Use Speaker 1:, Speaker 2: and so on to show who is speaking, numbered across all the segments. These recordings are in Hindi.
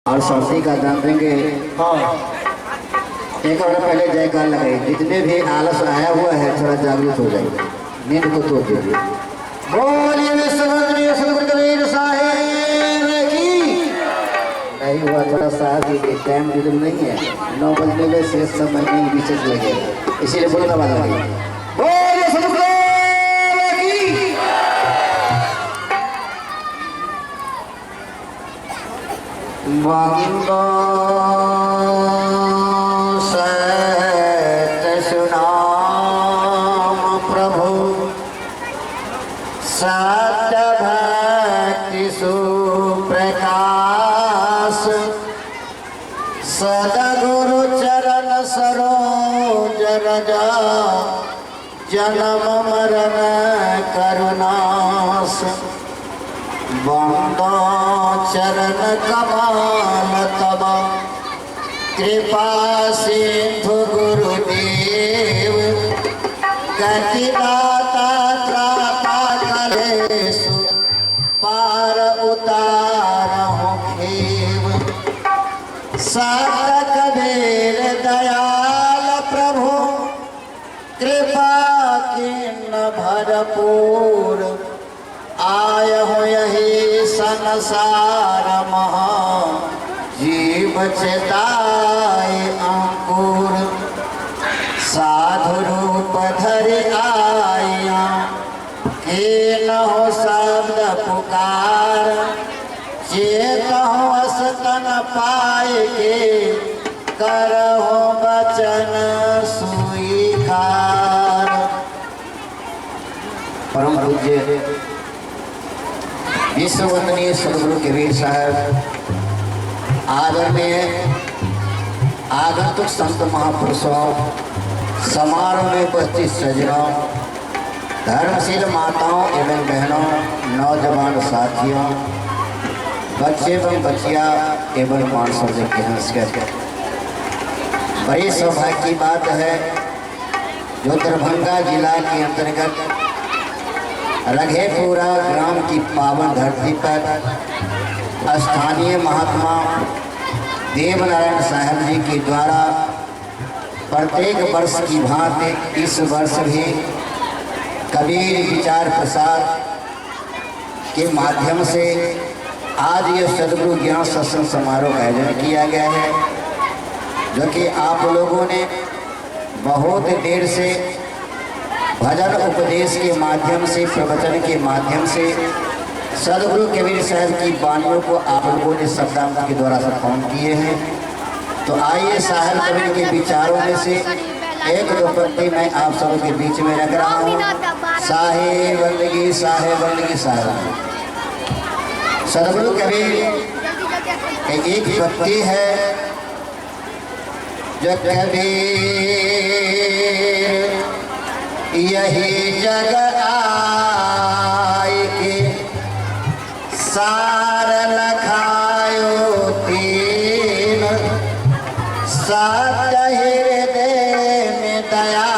Speaker 1: और सर्दी का दाम देंगे। हाँ, एक बार पहले जयकार लगाई, जितने भी आलस आया हुआ है थोड़ा जागृत हो जाएगा, नींद को तोड़ दीजिए। बोलिए विश्ववंदनीय सद्गुरु कबीर साहिब की। नहीं हुआ थोड़ा सा दीजिए, टाइम विलम्ब नहीं है, 9 बजने में शेष समय में रिसर्च लगेगा, इसीलिए बोलना वाला नहीं। बोलिए सद्गुरु की। वागिंदो सत्य भक्ति सुप्रकाश सदगुरु चरण सरोज रज जन्म मरण करुणास वंदो चरण कमल तब कृपा सिंधु गुरुदेव गति दाता त्राता कलेषु पार उतारहु खेव संत कबीर दयाल प्रभु कृपा किन्न भरपूर आय हो यही संसार महा जीव चेताए अंकुर साधु रूप धरि आया के न हो शब्द पुकार चेत हो अस्तन पाए के करहो वचन स्वीकार। परम पूज्य विश्ववंदनीय सद्गुरु कबीर साहब, आदरणीय आगंतुक संत महापुरुषों, समारोह में उपस्थित सज्जनों, धर्मशील माताओं एवं बहनों, नौजवान साथियों, बच्चे एवं बच्चियाँ एवं मानसों के हंस के बड़ी सौभाग्य की बात है जो दरभंगा जिला के अंतर्गत रघेपुरा ग्राम की पावन धरती पर स्थानीय महात्मा देवनारायण साहब जी के द्वारा प्रत्येक वर्ष की भांति इस वर्ष भी कबीर विचार प्रसार के माध्यम से आज ये सद्गुरु ज्ञान सत्संग समारोह का आयोजन किया गया है, जो कि आप लोगों ने बहुत देर से भजन उपदेश के माध्यम से, प्रवचन के माध्यम से सद्गुरु कबीर साहब की वाणियों को आप लोगों ने शब्दांत के द्वारा श्रवण किए हैं। तो आइए साहब कबीर के विचारों में से एक दो पंक्ति मैं आप सबों के बीच में रख रहा हूँ। साहेब बंदगी साहेब बंदगी साहेब। सद्गुरु कबीर एक पंक्ति है जो कबीर यही जग आए के सार लखायो तीन सत्य हृदय में दया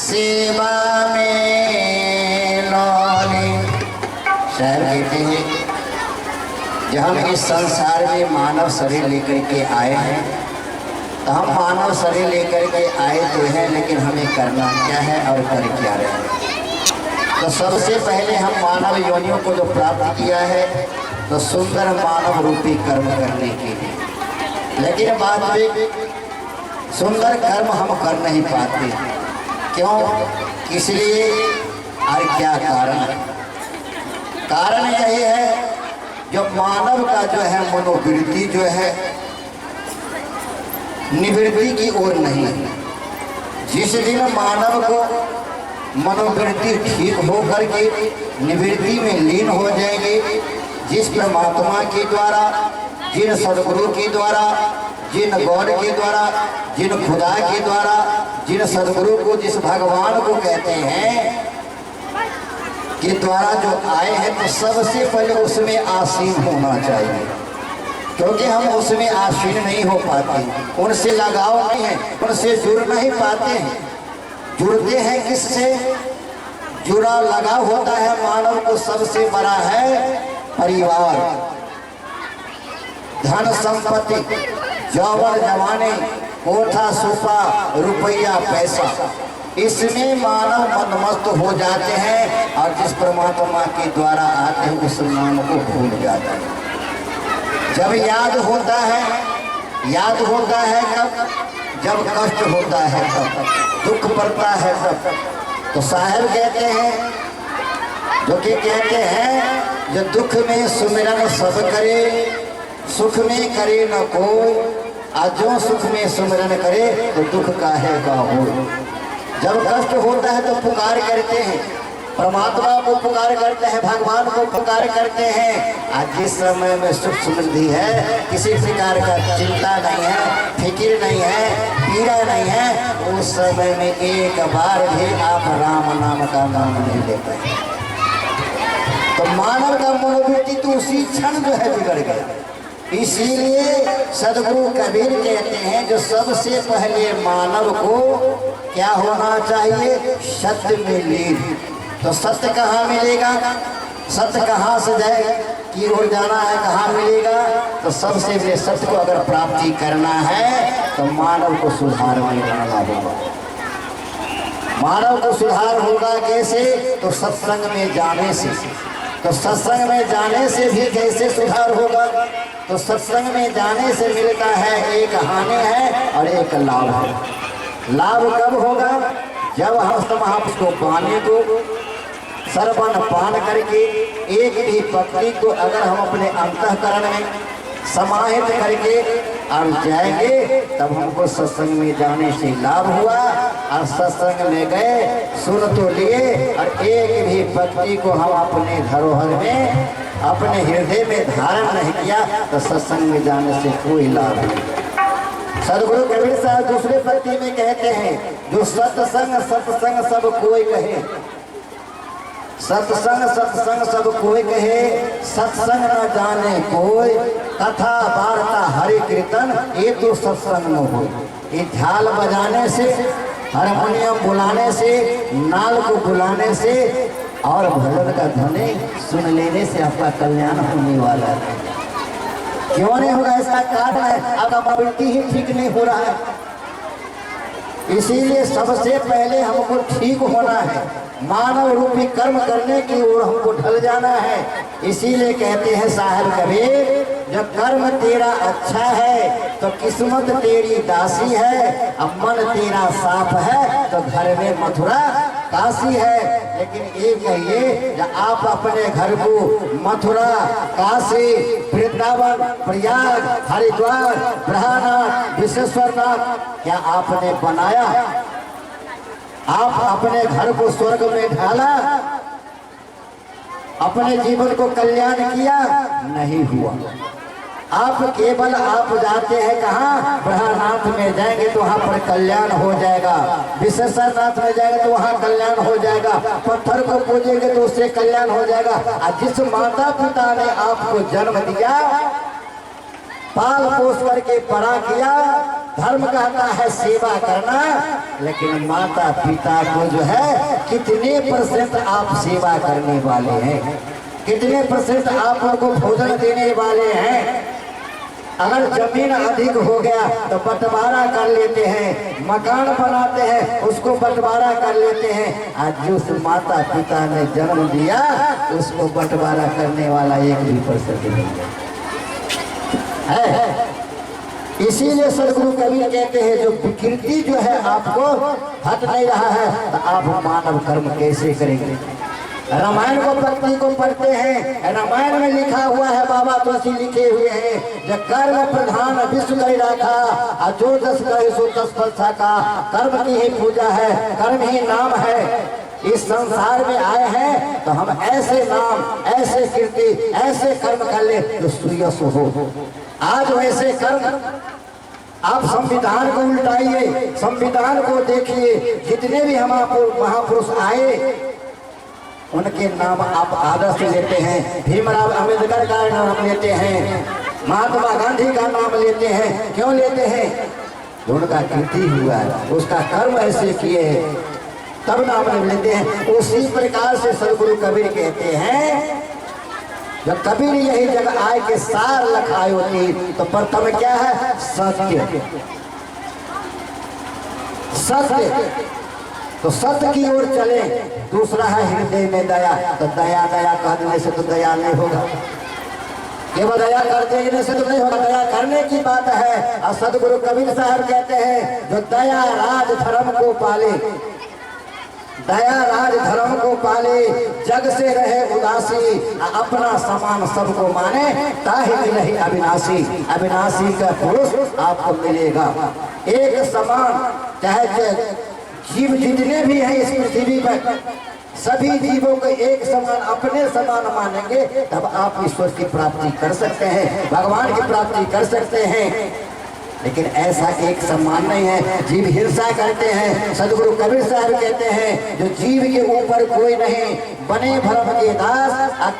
Speaker 1: सेवा में लौली। शहर कहते हैं जब हम इस संसार में मानव शरीर लेकर के आए हैं, तो हम मानव शरीर लेकर के आए तो हैं, लेकिन हमें करना क्या है और कर क्या रहे हैं। तो सबसे पहले हम मानव योनियों को जो प्राप्त किया है तो सुंदर मानव रूपी कर्म करने के लिए, लेकिन वास्तविक सुंदर कर्म हम कर नहीं पाते। क्यों, किस लिए और क्या कारण है? कारण यही है जो मानव का जो है मनोवृत्ति जो है निवृत्ति की ओर नहीं है। जिस दिन मानव को मनोवृत्ति ठीक होकर के निवृत्ति में लीन हो जाएगी, जिस परमात्मा के द्वारा, जिन सद्गुरु के द्वारा, जिन गौर के द्वारा, जिन खुदा के द्वारा, जिन सद्गुरु को, जिस भगवान को कहते हैं के द्वारा जो आए हैं, तो सबसे पहले उसमें आसीन होना चाहिए। क्योंकि हम उसमें आसीन नहीं हो पाते, उनसे लगाव नहीं है, उनसे जुड़ नहीं पाते हैं। जुड़ते हैं किससे? जुड़ा लगा होता है मानव को सबसे बड़ा है परिवार। धन संपत्ति, जौवन जवानी, कोठा सोफा, रुपया पैसा, इसमें मानव मनमस्त हो जाते हैं और जिस परमात्मा के द्वारा आते हैं उस नाम को भूल जाता है। जब याद होता है कब? जब कष्ट होता है तब, दुख पड़ता है तब। तो साहिब कहते हैं, जो कि कहते हैं, जो दुख में सुमिरन सब करे, सुख में करे न कोई, और जो सुख में सुमिरन करे तो दुख काहे का हो। जब कष्ट होता है तो पुकार करते हैं, परमात्मा को पुकार करते हैं, भगवान को पुकार करते हैं। आज जिस समय में सुख समृद्धि है, किसी प्रकार का चिंता नहीं है, फिक्र नहीं है, पीड़ा नहीं है, उस समय में एक बार भी आप राम नाम का नाम नहीं लेते हैं। तो मानव का मनोवृत्ति तो उसी क्षण जो है बिगड़ गया। इसीलिए सदगुरु कबीर कहते हैं, जो सबसे पहले मानव को क्या होना चाहिए? सत्य में लीन। तो सत्य कहाँ मिलेगा? सत्य कहाँ से जाए की ओर जाना है, कहाँ मिलेगा? तो सबसे पहले सत्य को अगर प्राप्ति करना है तो मानव को सुधार में जाना होगा। मानव को सुधार होगा कैसे? तो सत्संग में जाने से। तो सत्संग में जाने से भी कैसे सुधार होगा? तो सत्संग में जाने से मिलता है, एक हानि है और एक लाभ है। लाभ कब होगा? जब हम महापुरुष को पाने को सरवन पान करके एक भी पत्नी को अगर हम अपने अंतःकरण में समाहित करके और जाएंगे, तब हमको सत्संग में जाने से लाभ हुआ। और सत्संग में गए, सुन तो लिए, और एक भी पत्नी को हम अपने धरोहर में, अपने हृदय में धारण नहीं किया, तो सत्संग में जाने से कोई लाभ नहीं। सदगुरु कबीर साहब दूसरे पंक्ति में कहते हैं, जो सत्संग सत्संग सब कोई कहे, सत्संग सत्संग सब कोई कहे, सत्संग न जाने कोई, कथा वार्ता हरि कीर्तन ये तो सत्संग न हो। ये झाल बजाने से, हारमोनियम बुलाने से, नाल को बुलाने से और भजन का ध्वनि सुन लेने से आपका कल्याण होने वाला है। क्यों नहीं होगा? इसका कारण है आपका प्रवृत्ति ही ठीक नहीं हो रहा है। इसीलिए सबसे पहले हमको ठीक होना है, मानव रूपी कर्म करने की ओर हमको ढल जाना है। इसीलिए कहते हैं साहिब कबीर, जब कर्म तेरा अच्छा है तो किस्मत तेरी दासी है, अब मन तेरा साफ है तो घर में मथुरा काशी है। लेकिन ये कहिए, जब आप अपने घर को मथुरा, काशी, वृंदावन, प्रयाग, हरिद्वार, प्रयागराज, विश्वेश्वरनाथ क्या आपने बनाया? आप अपने घर को स्वर्ग में ढाला? अपने जीवन को कल्याण किया? नहीं हुआ। आप केवल आप जाते हैं कहाँ? प्रयागराज में जाएंगे तो वहाँ पर कल्याण हो जाएगा, विश्वेश्वरनाथ में जाएंगे तो वहाँ कल्याण हो जाएगा, पत्थर को पूजेंगे तो उससे कल्याण हो जाएगा। और जिस माता पिता ने आपको जन्म दिया, पाल पोस करके बड़ा किया, धर्म कहता है सेवा करना, लेकिन माता पिता को जो है कितने % आप सेवा करने वाले हैं? कितने % आप उनको भोजन देने वाले हैं? अगर जमीन अधिक हो गया तो बंटवारा कर लेते हैं, मकान बनाते हैं उसको बंटवारा कर लेते हैं। आज जिस माता पिता ने जन्म दिया उसको बंटवारा करने वाला एक भी % नहीं है। इसीलिए सदगुरु कबीर कहते हैं, जो विकृति जो है आपको हट नहीं रहा है तो आप मानव कर्म कैसे करेंगे? रामायण को भक्ति को पढ़ते हैं, रामायण में लिखा हुआ है, बाबा तुलसी लिखे हुए हैं, जब कर्म प्रधान विश्व कर रखा, जो 10 करे सो 10 फल का, कर्म की ही पूजा है, कर्म ही नाम है। इस संसार में आए हैं तो हम ऐसे नाम, ऐसे कीर्ति, ऐसे कर्म कर ले जो श्रेयस हो। आज वैसे कर्म, आप संविधान को उल्टाइए, संविधान को देखिए, जितने भी हम महापुरुष आए उनके नाम आप आदर्श लेते हैं। भीमराव अम्बेडकर का नाम लेते हैं, महात्मा गांधी का नाम लेते हैं। क्यों लेते हैं? उनका कीर्ति हुआ है, उसका कर्म ऐसे किए हैं, तब नाम लेते हैं। उसी प्रकार से सदगुरु कबीर कहते हैं, जब कबीर यही जगह आए के सार लखाए होती, तो प्रथम क्या है? सत्य। सत्य, तो सत्य की ओर चले। दूसरा है हृदय में दया। तो दया दया कहने से तो दया नहीं होगा, केवल दया कर देने से तो नहीं होगा, दया करने की बात है। और सदगुरु कबीर साहब कहते हैं, जो दया राज धर्म को पाले, दया राज धर्म को पाले, जग से रहे उदासी, अपना समान सबको माने, ताहि मिलहि अविनाशी। अविनाशी का पुरुष आपको मिलेगा। एक समान, चाहे जीव जितने भी हैं इस पृथ्वी पर, सभी जीवों को एक समान अपने समान मानेंगे, तब आप ईश्वर की प्राप्ति कर सकते हैं, भगवान की प्राप्ति कर सकते हैं। लेकिन ऐसा एक सम्मान नहीं है। जीव हिंसा करते हैं। सदगुरु कबीर साहब कहते हैं, जो जीव के ऊपर कोई नहीं, बने भरम के दास,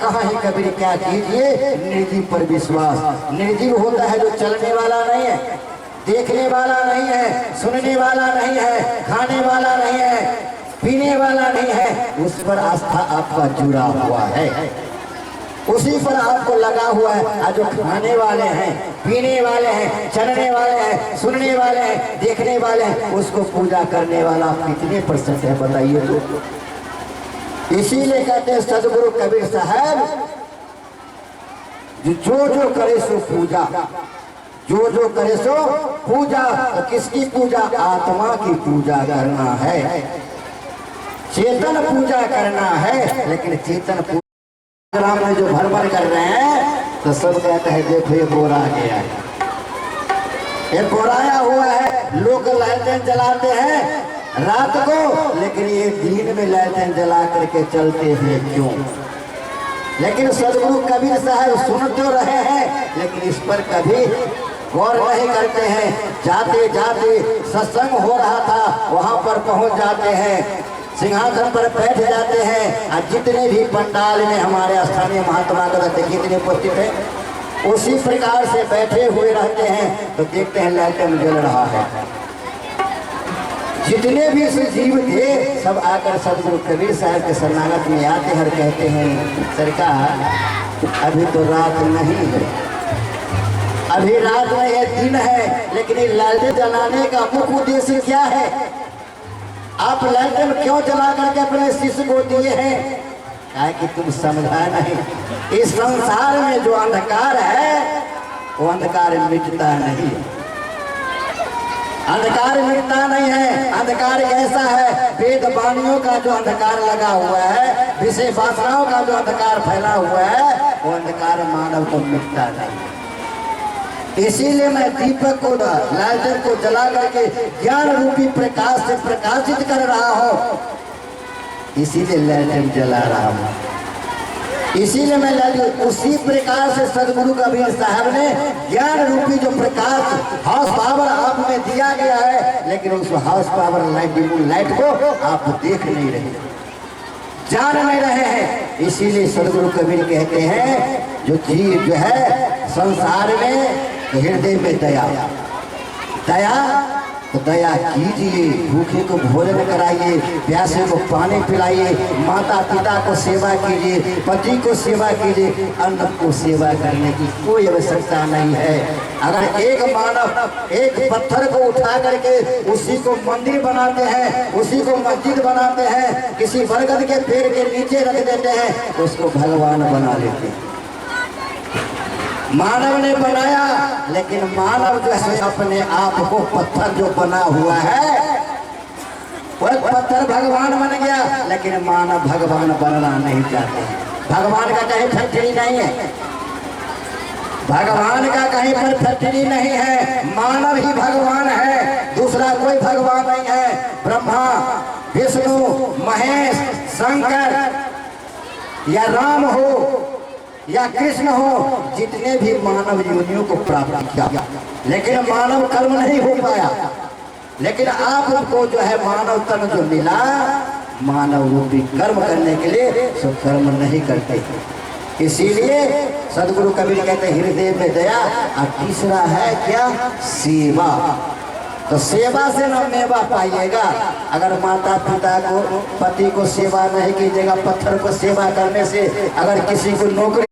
Speaker 1: कहाँ ही कबीर क्या कीजिए, निर्जीव पर विश्वास। निर्जीव होता है जो चलने वाला नहीं है, देखने वाला नहीं है, सुनने वाला नहीं है, खाने वाला नहीं है, पीने वाला नहीं है, उस पर आस्था आपका जुड़ा हुआ है, उसी पर आपको लगा हुआ है। आज जो खाने वाले हैं, पीने वाले हैं, चलने वाले हैं, सुनने वाले हैं, देखने वाले हैं, उसको पूजा करने वाला कितने % है बताइए तो। इसीलिए कहते हैं सदगुरु कबीर साहब, जो जो करे सो पूजा, जो जो करे सो पूजा। तो किसकी पूजा? आत्मा की पूजा करना है, चेतन पूजा करना है। लेकिन चेतन पूजा में जो भर भर कर रहे हैं, तो सब कहते हैं देखो ये बोरा गया है, ये बोराया हुआ है। लोग लालटेन जलाते हैं रात को, लेकिन ये दिन में लालटेन जला करके चलते हैं क्यों? लेकिन सदगुरु कबीर साहब सुन तो रहे हैं, लेकिन इस पर कभी गौर नहीं करते हैं। जाते जाते सत्संग हो रहा था, वहां पर पहुंच जाते हैं, सिंहासन पर बैठ जाते हैं। और जितने भी पंडाल में हमारे स्थानीय महात्मा का कितने उपस्थित है, उसी प्रकार से बैठे हुए रहते हैं। तो देखते हैं लालटेन जल रहा है। जितने भी जीव थे सब आकर सदगुरु कबीर साहब के शरणागत में आते हैं, कहते हैं सरकार अभी तो रात नहीं है, अभी रात नहीं है, दिन है। लेकिन ये लालटेन जलाने का मुख्य उद्देश्य क्या है? आप लालटेन क्यों जला करके अपने शिष्य को दिए हैं? कहा कि तुम समझा नहीं, इस संसार में जो अंधकार है वो अंधकार मिटता नहीं, अंधकार मिटता नहीं है। अंधकार कैसा है? वेद वाणियों का जो अंधकार लगा हुआ है, विषय वासनाओं का जो अंधकार फैला हुआ है, वो अंधकार मानव को मिटता नहीं। इसीलिए मैं दीपक को, लालटेन को जला करके ज्ञान रूपी प्रकाश से प्रकाशित कर रहा हूं, इसीलिए लालटेन जला रहा हूं। इसीलिए मैं लालटेन, उसी प्रकार से सदगुरु कबीर साहब ने ज्ञान रूपी जो प्रकाश हाउस पावर आप में दिया गया है, लेकिन उस हाउस पावर लाइट को आप देख नहीं रहे, जान नहीं रहे हैं। इसीलिए सदगुरु कबीर कहते हैं, जो जीव जो है संसार में हृदय में दया, दया तो दया कीजिए, भूखे को भोजन कराइए, प्यासे को पानी पिलाइए, माता पिता को सेवा कीजिए, पति को सेवा कीजिए। अन्न को सेवा करने की कोई आवश्यकता नहीं है। अगर एक मानव एक पत्थर को उठा करके उसी को मंदिर बनाते हैं, उसी को मस्जिद बनाते हैं, किसी बरगद के पेड़ के नीचे रख देते हैं, तो उसको भगवान बना लेते हैं। मानव ने बनाया, लेकिन मानव जो है अपने आप को पत्थर जो बना हुआ है, वह पत्थर भगवान बन गया। लेकिन मानव भगवान बनना नहीं चाहते। भगवान का कहीं फैक्ट्री नहीं है, भगवान का कहीं पर फैक्ट्री नहीं है, मानव ही भगवान है, दूसरा कोई भगवान नहीं है। ब्रह्मा, विष्णु, महेश, शंकर या राम हो या कृष्ण हो, जितने भी मानव योनियों को प्राप्त किया, लेकिन मानव कर्म नहीं हो पाया। लेकिन आपको जो है मानव तन जो मिला, मानव रूपी कर्म करने के लिए सब कर्म नहीं करते। इसीलिए सदगुरु कबीर कहते हृदय में दया। और तीसरा है क्या? सेवा। तो सेवा से न मेवा पाइएगा। अगर माता पिता को, पति को सेवा नहीं कीजिएगा, पत्थर को सेवा करने से, अगर किसी को नौकरी